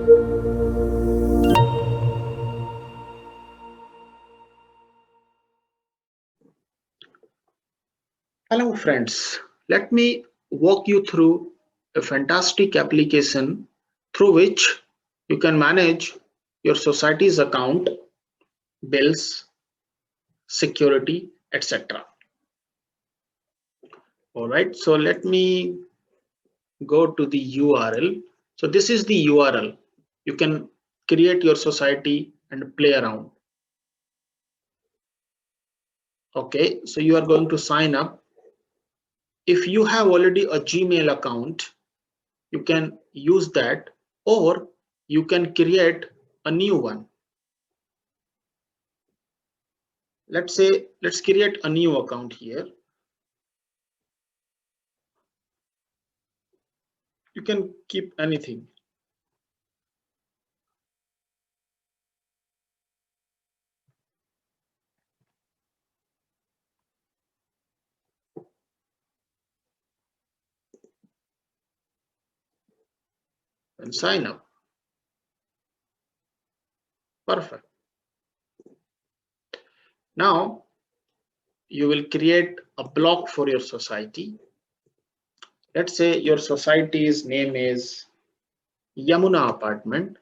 Hello friends, let me walk you through a fantastic application through which you can manage your society's account, bills, security, etc. Alright, so let me go to the URL. So this is the URL. You can create your society and play around. Okay, so you are going to sign up. If you have already a Gmail account, you can use that, or you can create a new one. Let's create a new account here. You can keep anything. And sign up. Perfect. Now you will create a block for your society. Let's say your society's name is Yamuna Apartment.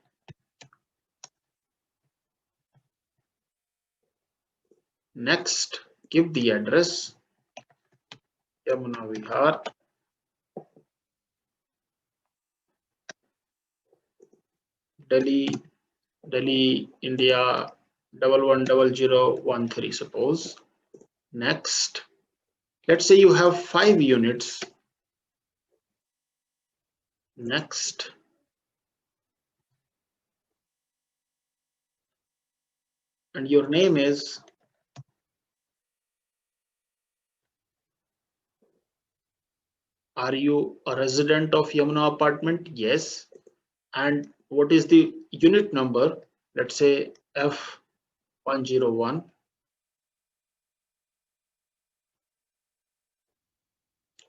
Next, give the address Yamuna Vihar, Delhi, India 110013, suppose. Next, let's say you have 5 units. Next, and your name is are you a resident of Yamuna Apartment? Yes. And what is the unit number? Let's say F101.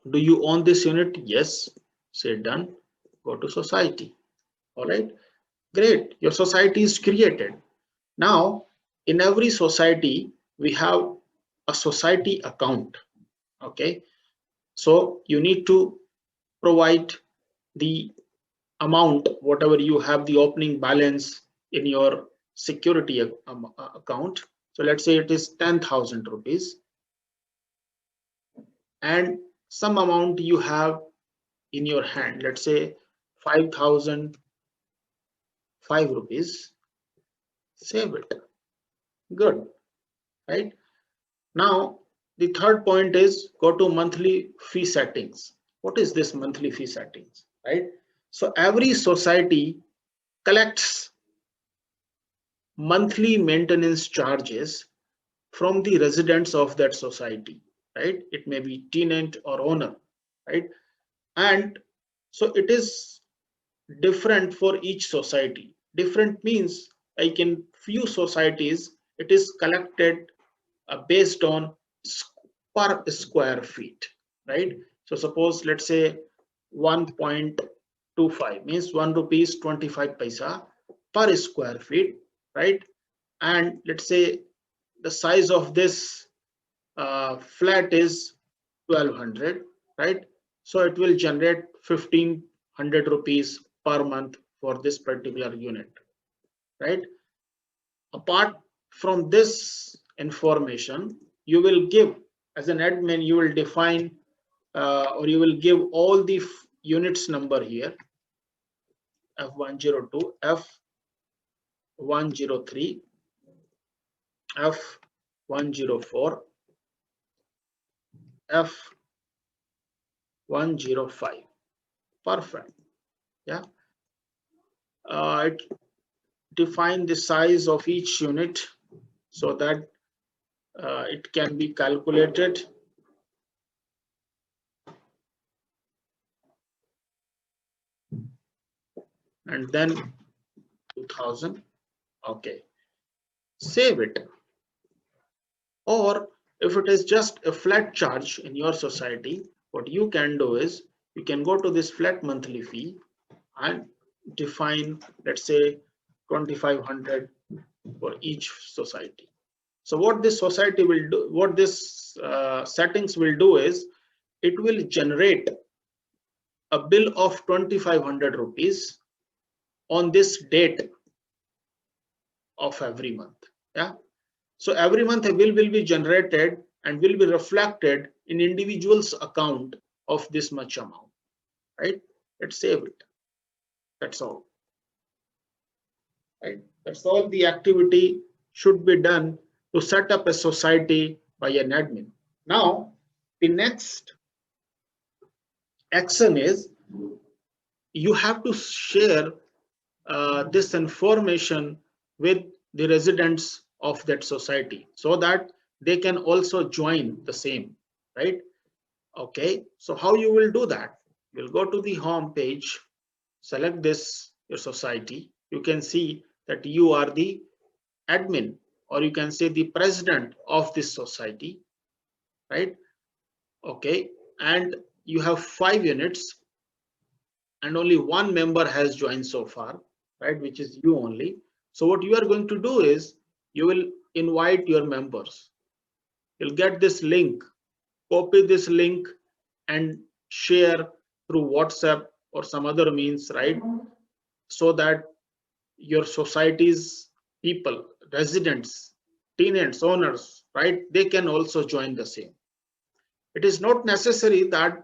Do you own this unit? Yes. Say done. Go to society. All right. Great. Your society is created. Now, in every society, we have a society account. Okay. So you need to provide the amount, whatever you have the opening balance in your security account. So let's say it is 10,000 rupees, and some amount you have in your hand, let's say 5,005 rupees. Save it. Good, right? Now the third point is go to monthly fee settings. What is this monthly fee settings, right? So every society collects monthly maintenance charges from the residents of that society, right? It may be tenant or owner, right? And so it is different for each society. Different means like in few societies it is collected based on per square feet, right? So suppose let's say 1.25 means 1 rupees 25 paisa per square feet, right? And let's say the size of this flat is 1200, right? So it will generate 1500 rupees per month for this particular unit, right? Apart from this information, you will give as an admin, you will define or you will give all the units number here, F102, F103, F104, F105. Perfect. Yeah. It define the size of each unit so that it can be calculated. And then 2000. Okay. Save it. Or if it is just a flat charge in your society, what you can do is you can go to this flat monthly fee and define, let's say 2500 for each society. So what this society will do, what this settings will do is, it will generate a bill of 2500 rupees on this date of every month. Yeah. So every month a bill will be generated and will be reflected in individual's account of this much amount, right? Let's save it. That's all, right? That's all the activity should be done to set up a society by an admin. Now, the next action is, you have to share this information with the residents of that society so that they can also join the same, right? Okay, so how you will do that? You'll go to the home page, select this, your society. You can see that you are the admin, or you can say the president of this society, right? Okay, and you have 5 units and only one member has joined so far, right, which is you only. So what you are going to do is, you will invite your members. You'll get this link, copy this link and share through WhatsApp or some other means, right? So that your society's people, residents, tenants, owners, right, they can also join the same. It is not necessary that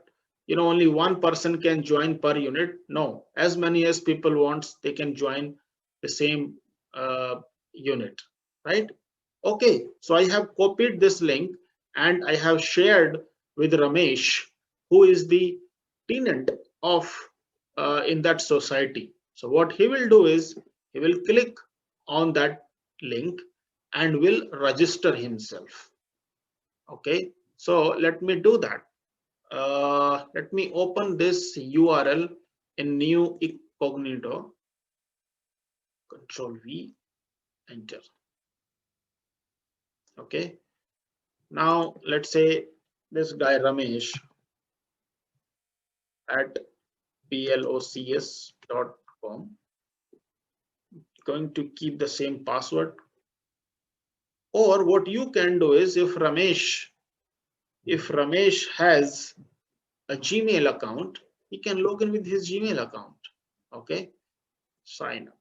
only one person can join per unit. No, as many as people wants, they can join the same unit, right? Okay, so I have copied this link and I have shared with Ramesh, who is the tenant of in that society. So what he will do is, he will click on that link and will register himself. Okay, so let me do that. Let me open this URL in new incognito. Control V, enter. Okay, now let's say this guy Ramesh at blocs.com, going to keep the same password. Or what you can do is, if Ramesh has a Gmail account, he can log in with his Gmail account. Okay, sign up.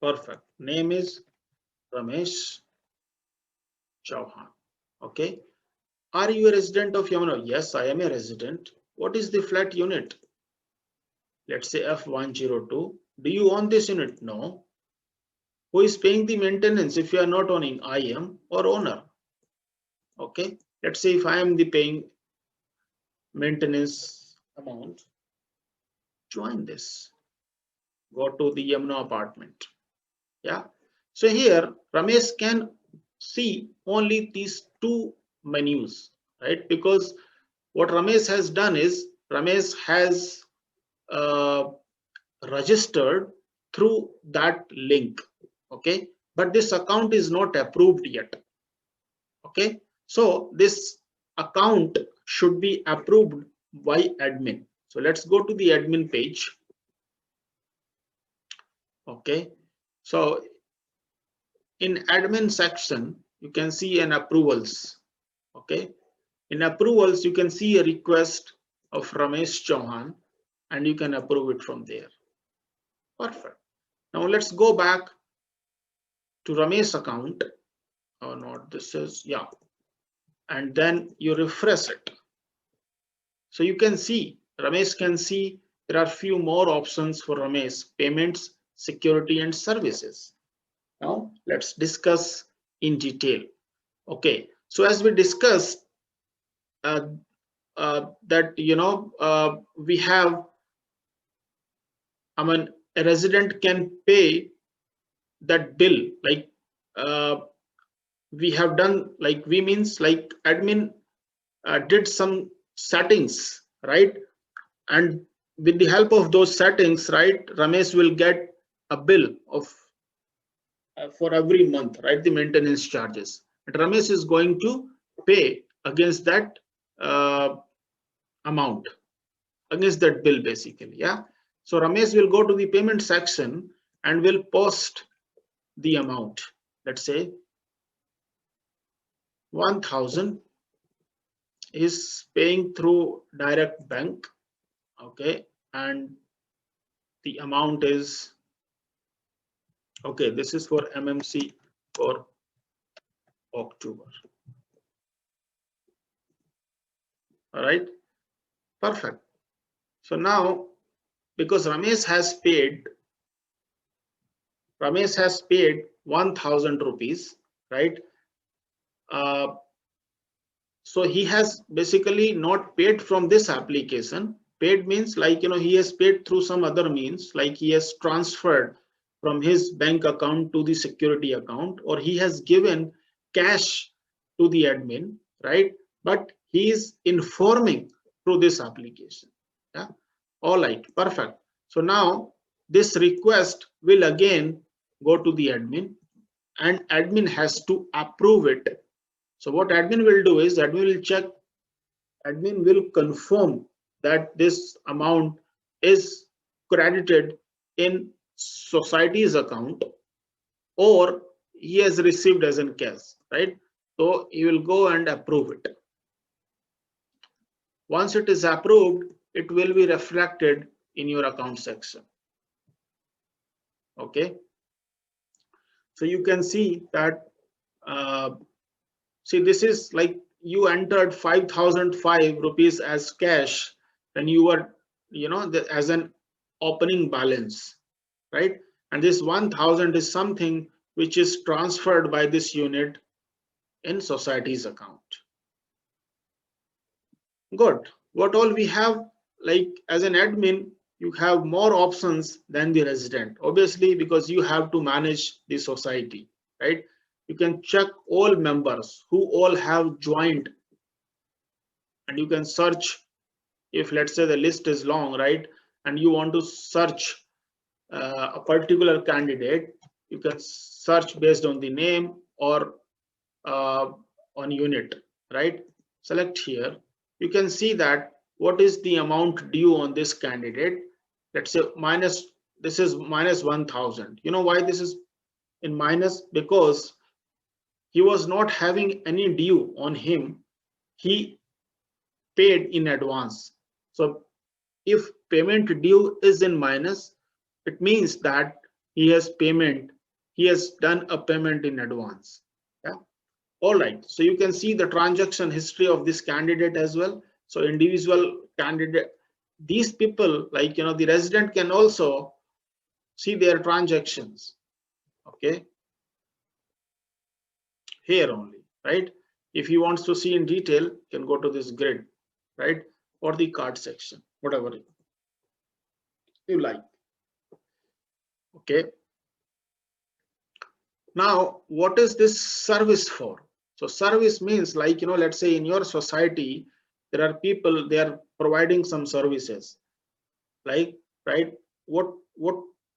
Perfect. Name is Ramesh Chauhan. Okay. Are you a resident of Yamuna? Yes, I am a resident. What is the flat unit? Let's say F102. Do you own this unit? No. Who is paying the maintenance if you are not owning? I am, or owner. Okay. Let's say if I am the paying maintenance amount, join this. Go to the Yamuna apartment. Yeah. So here Ramesh can see only these two menus, right? Because what Ramesh has done is, Ramesh has registered through that link. Okay, but this account is not approved yet. Okay, so this account should be approved by admin. So let's go to the admin page. Okay, so in admin section, you can see an approvals. Okay, in approvals, you can see a request of Ramesh Chauhan and you can approve it from there. Perfect. Now let's go back to Ramesh account. Oh, not this is, yeah. And then you refresh it. So you can see, Ramesh can see there are few more options for Ramesh: payments, security, and services. Now let's discuss in detail. Okay, so as we discussed that we have, a resident can pay that bill, like we have done, like we means like admin did some settings, right? And with the help of those settings, right, Ramesh will get a bill of for every month, right, the maintenance charges. And Ramesh is going to pay against that amount. against that bill basically. Yeah. So Ramesh will go to the payment section and will post the amount. Let's say 1000 is paying through direct bank. Okay. And the amount is, okay, this is for MMC for October. All right. Perfect. So now, because Ramesh has paid 1000 rupees, right? So he has basically not paid from this application. Paid means like, he has paid through some other means, like he has transferred from his bank account to the security account, or he has given cash to the admin, right? But he is informing through this application. Yeah. All right. Perfect. So now this request will again go to the admin, and admin has to approve it. So what admin will do is admin will confirm that this amount is credited in society's account, or he has received as in cash, right? So he will go and approve it. Once it is approved, it will be reflected in your account section. Okay. So you can see that, see, this is like you entered 5005 rupees as cash, and you were, as an opening balance, right? And this 1000 is something which is transferred by this unit in society's account. Good. What all we have, like as an admin, you have more options than the resident, obviously, because you have to manage the society, right? You can check all members who all have joined, and you can search. If let's say the list is long, right, and you want to search a particular candidate, you can search based on the name or on unit, right? Select here. You can see that what is the amount due on this candidate. Let's say this is minus 1000. You know why this is in minus? Because he was not having any due on him. He paid in advance. So if payment due is in minus, it means that he has done a payment in advance. Yeah. All right. So you can see the transaction history of this candidate as well. So individual candidate, these people, like, the resident can also see their transactions. Okay. Here only, right? If he wants to see in detail, you can go to this grid, right? Or the card section, whatever you like. Okay. Now, what is this service for? So service means, like, let's say in your society, there are people, they are providing some services, like, right? What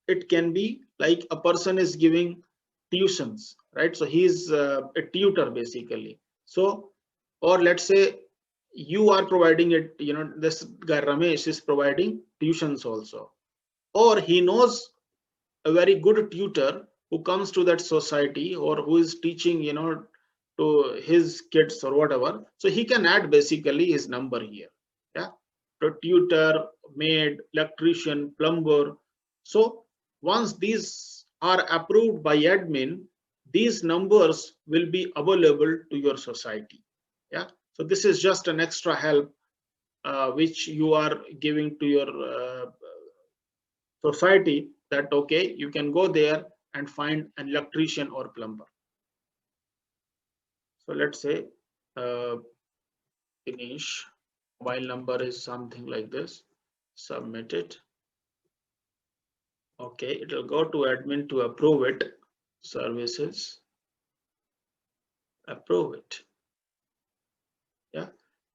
it can be, like a person is giving tuitions, right? So he's a tutor basically. So, or let's say you are providing it, this guy Ramesh is providing tuitions also, or he knows a very good tutor who comes to that society, or who is teaching, to his kids or whatever. So he can add basically his number here. Yeah. So tutor, maid, electrician, plumber. So once these are approved by admin, these numbers will be available to your society. Yeah. So this is just an extra help which you are giving to your society, that okay, you can go there and find an electrician or plumber. So let's say finish, mobile number is something like this, submit it. Okay, it will go to admin to approve it. Services, approve it. Yeah,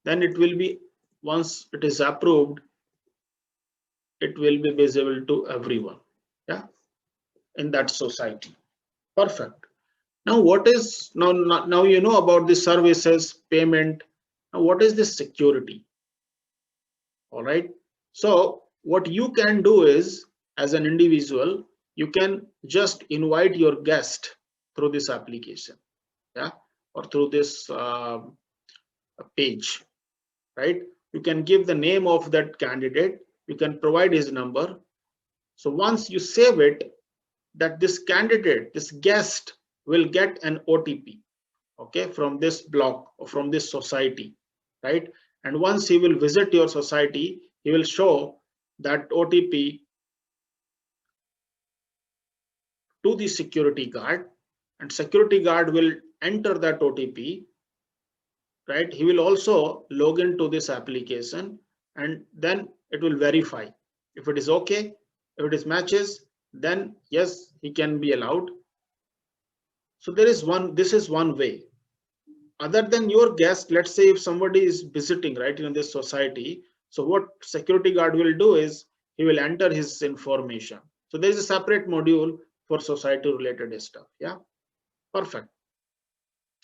then it will be, once it is approved, it will be visible to everyone. Yeah, in that society. Perfect. Now what is, now you know about the services, payment. Now what is this security? All right. So what you can do is, as an individual, you can just invite your guest through this application, yeah, or through this page, right? You can give the name of that candidate, you can provide his number. So once you save it, that this candidate, this guest, will get an OTP, okay, from this block or from this society, right? And once he will visit your society, he will show that OTP to the security guard, and security guard will enter that OTP, right? He will also log into this application, and then it will verify if it is okay. If it is matches, then yes, he can be allowed. So this is one way. Other than your guest, let's say if somebody is visiting, right, in this society, so what security guard will do is he will enter his information. So there is a separate module for society related stuff. Yeah, perfect.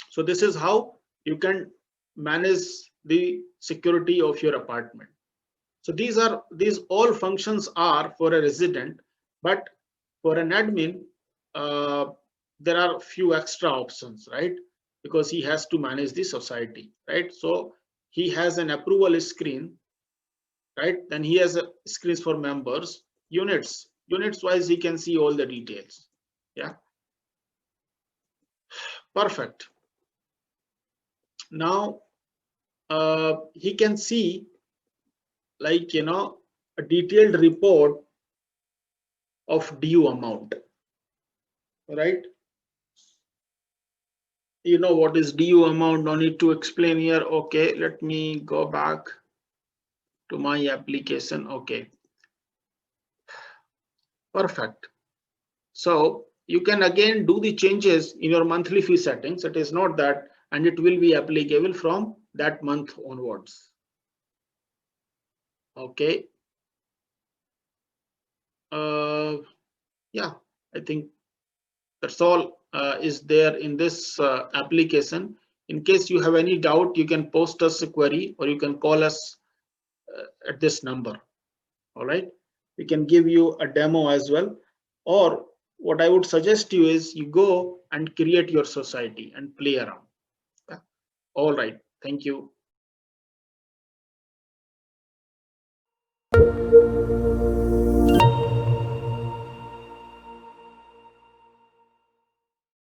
So this is how you can manage the security of your apartment. So these all functions are for a resident, but for an admin, there are a few extra options, right? Because he has to manage the society, right? So he has an approval screen, right? Then he has a screens for members, units wise, he can see all the details. Yeah, perfect. Now he can see, like, a detailed report of due amount, right? You know what is due amount, no need to explain here. Okay, let me go back to my application. Okay, perfect. So you can again do the changes in your monthly fee settings. It is not that, and it will be applicable from that month onwards. Okay. Yeah, I think that's all is there in this application. In case you have any doubt, you can post us a query or you can call us at this number. All right, we can give you a demo as well, or what I would suggest you is you go and create your society and play around. Yeah. All right, thank you.